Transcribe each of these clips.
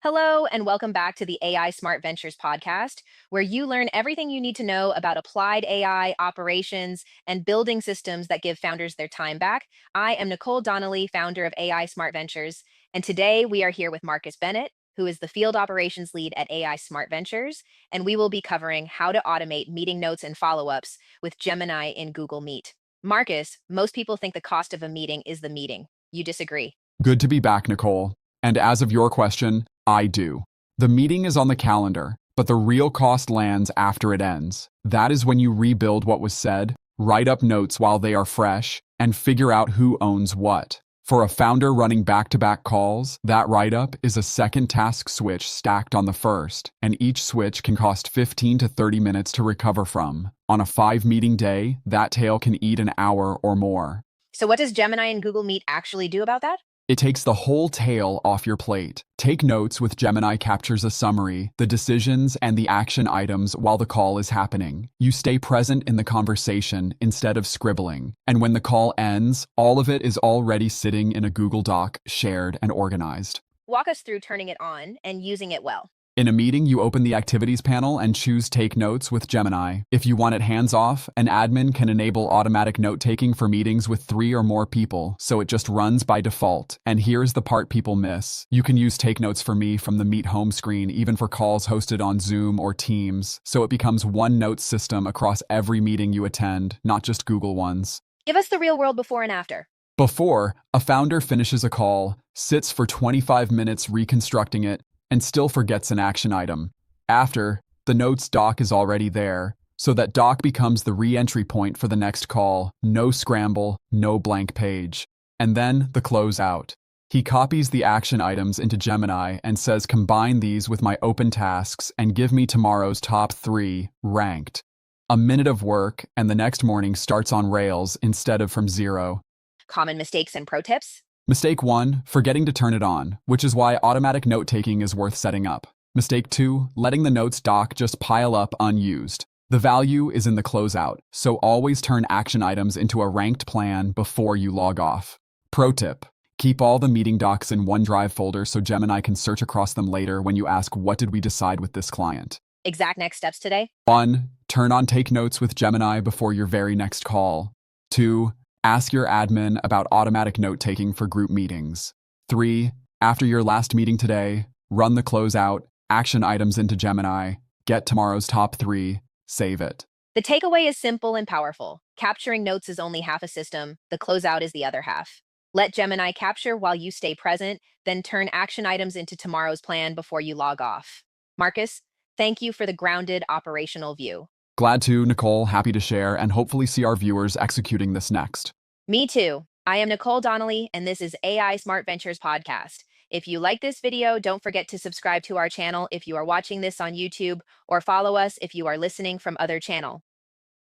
Hello, and welcome back to the AI Smart Ventures podcast, where you learn everything you need to know about applied AI operations and building systems that give founders their time back. I am Nicole Donnelly, founder of AI Smart Ventures, and today we are here with Marcus Bennett, who is the field operations lead at AI Smart Ventures, and we will be covering how to automate meeting notes and follow ups with Gemini in Google Meet. Marcus, most people think the cost of a meeting is the meeting. You disagree. Good to be back, Nicole. And as of your question, I do. The meeting is on the calendar, but the real cost lands after it ends. That is when you rebuild what was said, write up notes while they are fresh, and figure out who owns what. For a founder running back-to-back calls, that write-up is a second task switch stacked on the first, and each switch can cost 15 to 30 minutes to recover from. On a 5-meeting day, that tail can eat an hour or more. So, what does Gemini and Google Meet actually do about that? It takes the whole tail off your plate. Take notes with Gemini captures a summary, the decisions and the action items while the call is happening. You stay present in the conversation instead of scribbling. And when the call ends, all of it is already sitting in a Google Doc, shared and organized. Walk us through turning it on and using it well. In a meeting, you open the activities panel and choose Take Notes with Gemini. If you want it hands-off, an admin can enable automatic note-taking for meetings with 3 or more people, so it just runs by default. And here's the part people miss. You can use Take Notes for Me from the Meet home screen, even for calls hosted on Zoom or Teams, so it becomes one note system across every meeting you attend, not just Google ones. Give us the real world before and after. Before, a founder finishes a call, sits for 25 minutes reconstructing it, and still forgets an action item. After, the notes doc is already there, so that doc becomes the re-entry point for the next call. No scramble, no blank page. And then the closeout. He copies the action items into Gemini and says combine these with my open tasks and give me tomorrow's top 3, ranked. A minute of work, and the next morning starts on rails instead of from 0. Common mistakes and pro tips. Mistake 1, forgetting to turn it on, which is why automatic note-taking is worth setting up. Mistake 2, letting the notes doc just pile up unused. The value is in the closeout, so always turn action items into a ranked plan before you log off. Pro tip, keep all the meeting docs in OneDrive folder so Gemini can search across them later when you ask what did we decide with this client. Exact next steps today. 1, turn on Take Notes with Gemini before your very next call. 2, ask your admin about automatic note-taking for group meetings. 3, after your last meeting today, run the closeout, action items into Gemini, get tomorrow's top 3, save it. The takeaway is simple and powerful. Capturing notes is only half a system. The closeout is the other half. Let Gemini capture while you stay present, then turn action items into tomorrow's plan before you log off. Marcus, thank you for the grounded operational view. Glad to, Nicole, happy to share, and hopefully see our viewers executing this next. Me too. I am Nicole Donnelly, and this is AI Smart Ventures Podcast. If you like this video, don't forget to subscribe to our channel if you are watching this on YouTube, or follow us if you are listening from other channel.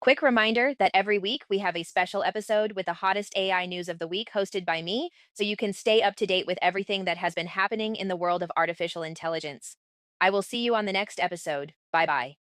Quick reminder that every week we have a special episode with the hottest AI news of the week hosted by me, so you can stay up to date with everything that has been happening in the world of artificial intelligence. I will see you on the next episode. Bye-bye.